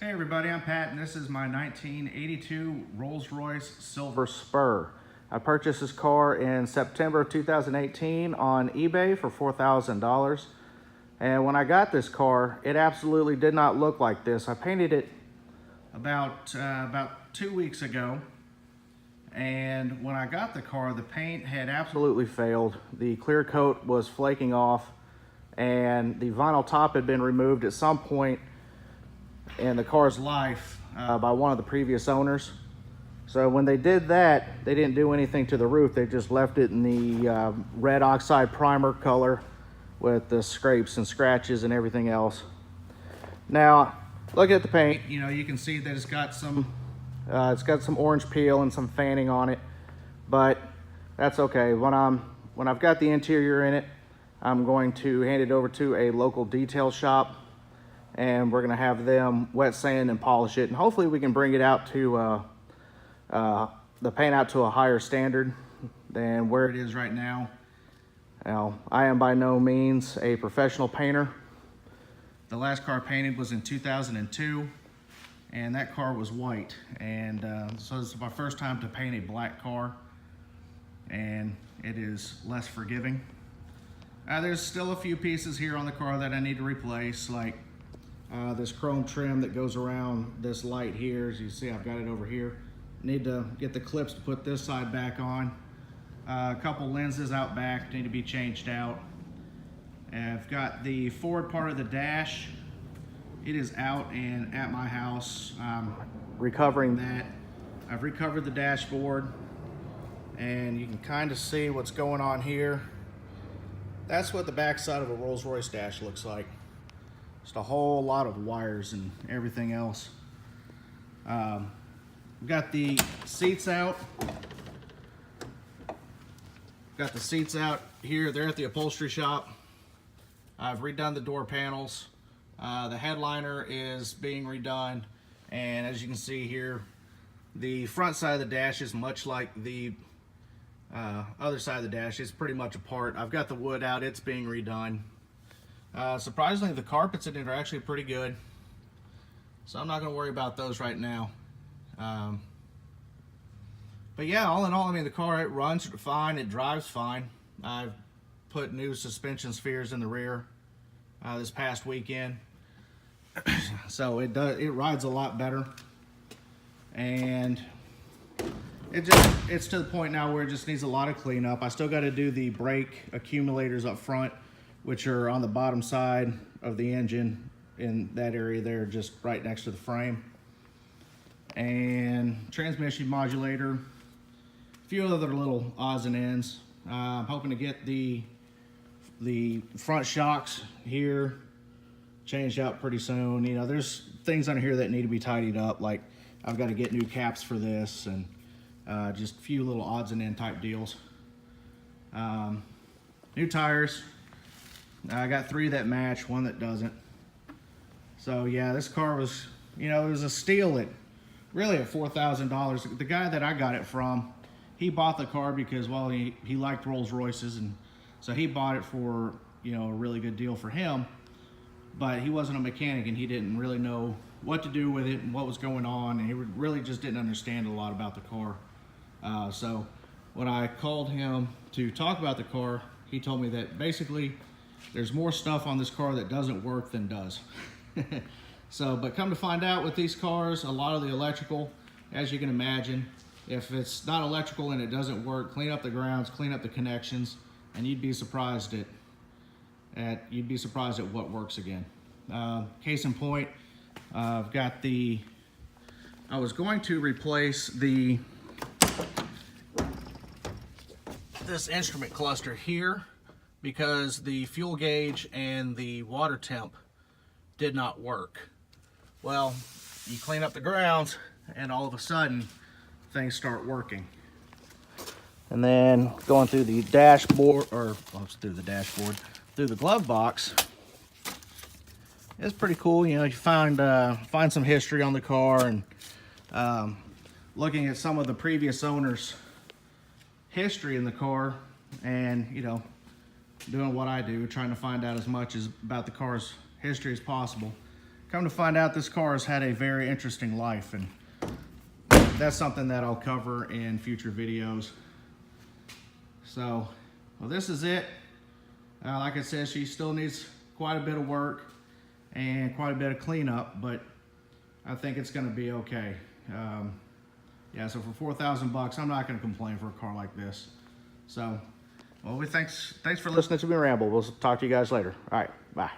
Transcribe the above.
Hey everybody, I'm Pat and this is my 1982 Rolls-Royce Silver Spur. I purchased this car in September of 2018 on eBay for $4,000. And when I got this car, it absolutely did not look like this. I painted it about 2 weeks ago. And when I got the car, the paint had absolutely failed. The clear coat was flaking off and the vinyl top had been removed at some point in the car's life by one of the previous owners. So when they did that, they didn't do anything to the roof. They just left it in the red oxide primer color with the scrapes and scratches and everything else. Now, look at the paint. You know, you can see that it's got some orange peel and some fanning on it, but that's okay. When I've got the interior in it, I'm going to hand it over to a local detail shop, and we're going to have them wet sand and polish it, and hopefully we can bring it out to the paint out to a higher standard than where it is right now. Now, I am by no means a professional painter. The last car I painted was in 2002, and that car was white, and so this is my first time to paint a black car, and it is less forgiving. There's still a few pieces here on the car that I need to replace, like this chrome trim that goes around this light here. As you see, I've got it over here. Need to get the clips to put this side back on. A couple lenses out back need to be changed out. And I've got the forward part of the dash. It is out and at my house. I'm recovering that. I've recovered the dashboard, and you can kind of see what's going on here. That's what the back side of a Rolls-Royce dash looks like. Just a whole lot of wires and everything else. We've got the seats out. Got the seats out here. They're at the upholstery shop. I've redone the door panels. The headliner is being redone. And as you can see here, the front side of the dash is much like the other side of the dash. It's pretty much apart. I've got the wood out. It's being redone. Surprisingly, the carpets in it are actually pretty good, so I'm not going to worry about those right now. But yeah, all in all, I mean, the car, it runs fine, it drives fine. I've put new suspension spheres in the rear this past weekend, so it rides a lot better, and it's to the point now where it just needs a lot of cleanup. I still got to do the brake accumulators up front, which are on the bottom side of the engine in that area there, just right next to the frame. And transmission modulator, a few other little odds and ends. I'm hoping to get the front shocks here changed out pretty soon. You know, there's things on here that need to be tidied up, like I've got to get new caps for this, and just a few little odds and end type deals. New tires. I got 3 that match, 1 that doesn't. So yeah, this car was, you know, it was a steal at $4,000. The guy that I got it from, he bought the car because, well, he liked Rolls-Royces, and so he bought it for, you know, a really good deal for him. But he wasn't a mechanic, and he didn't really know what to do with it and what was going on, and he really just didn't understand a lot about the car. So when I called him to talk about the car, he told me that basically there's more stuff on this car that doesn't work than does. So, but come to find out with these cars, a lot of the electrical, as you can imagine, if it's not electrical and it doesn't work, clean up the grounds, clean up the connections, and you'd be surprised at what works again. Case in point, I've got I was going to replace this instrument cluster here, because the fuel gauge and the water temp did not work. Well, you clean up the grounds and all of a sudden things start working. And then going through the dashboard, through the glove box, it's pretty cool. You know, you find some history on the car, and looking at some of the previous owners' history in the car, and you know, doing what I do, trying to find out as much about the car's history as possible. come to find out, this car has had a very interesting life, and that's something that I'll cover in future videos. So, well, this is it. Like I said, she still needs quite a bit of work and quite a bit of cleanup, but I think it's gonna be okay. Yeah, so for 4,000 bucks, I'm not gonna complain for a car like this. So, well, thanks for listening to me ramble. We'll talk to you guys later. All right, bye.